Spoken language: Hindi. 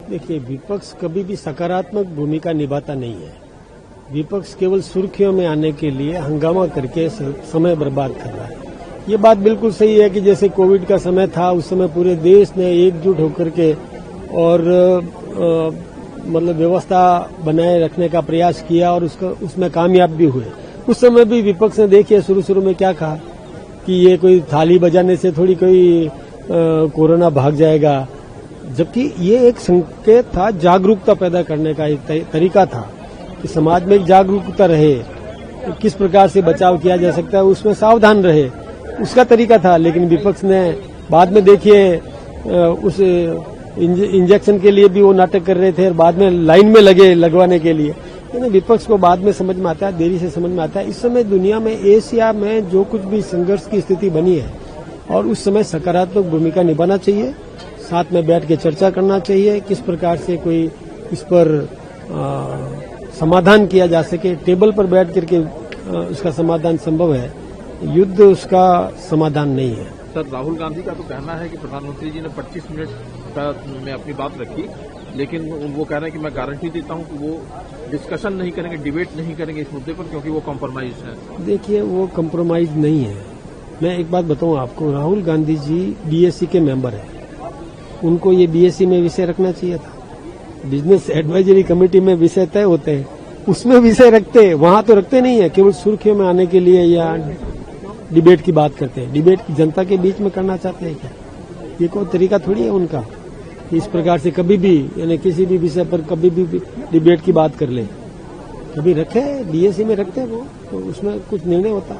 देखिए, विपक्ष कभी भी सकारात्मक भूमिका निभाता नहीं है। विपक्ष केवल सुर्खियों में आने के लिए हंगामा करके समय बर्बाद कर रहा है। ये बात बिल्कुल सही है कि जैसे कोविड का समय था, उस समय पूरे देश ने एकजुट होकर के और मतलब व्यवस्था बनाए रखने का प्रयास किया और उसमें कामयाब भी हुए। उस समय भी विपक्ष ने देखिए शुरू में क्या कहा कि ये कोई थाली बजाने से थोड़ी कोई कोरोना भाग जाएगा, जबकि ये एक संकेत था, जागरूकता पैदा करने का एक तरीका था कि समाज में एक जागरूकता रहे, किस प्रकार से बचाव किया जा सकता है, उसमें सावधान रहे, उसका तरीका था। लेकिन विपक्ष ने बाद में देखिए उस इंजेक्शन के लिए भी वो नाटक कर रहे थे और बाद में लाइन में लगे लगवाने के लिए। विपक्ष को बाद में समझ में आता है, देरी से समझ में आता है। इस समय दुनिया में, एशिया में जो कुछ भी संघर्ष की स्थिति बनी है और उस समय सकारात्मक भूमिका निभाना चाहिए, साथ में बैठ के चर्चा करना चाहिए, किस प्रकार से कोई इस पर समाधान किया जा सके। टेबल पर बैठ करके उसका समाधान संभव है, युद्ध उसका समाधान नहीं है। सर, राहुल गांधी का तो कहना है कि प्रधानमंत्री जी ने 25 मिनट में अपनी बात रखी, लेकिन वो कह रहे हैं कि मैं गारंटी देता हूं कि वो डिस्कशन नहीं करेंगे, डिबेट नहीं करेंगे इस मुद्दे पर, क्योंकि वो कॉम्प्रोमाइज है। देखिए, वो कॉम्प्रोमाइज नहीं है। मैं एक बात बताऊं आपको, राहुल गांधी जी बीएससी के मेंबर हैं, उनको ये बीएससी में विषय रखना चाहिए था। बिजनेस एडवाइजरी कमेटी में विषय तय होते हैं, उसमें विषय रखते, वहां तो रखते नहीं है। केवल सुर्खियों में आने के लिए या डिबेट की बात करते हैं। डिबेट की जनता के बीच में करना चाहते हैं क्या? ये कोई तरीका थोड़ी है उनका, इस प्रकार से कभी भी, यानी किसी भी विषय पर कभी भी डिबेट की बात कर ले। कभी रखे, बीएससी में रखते हैं वो, तो उसमें कुछ निर्णय होता है।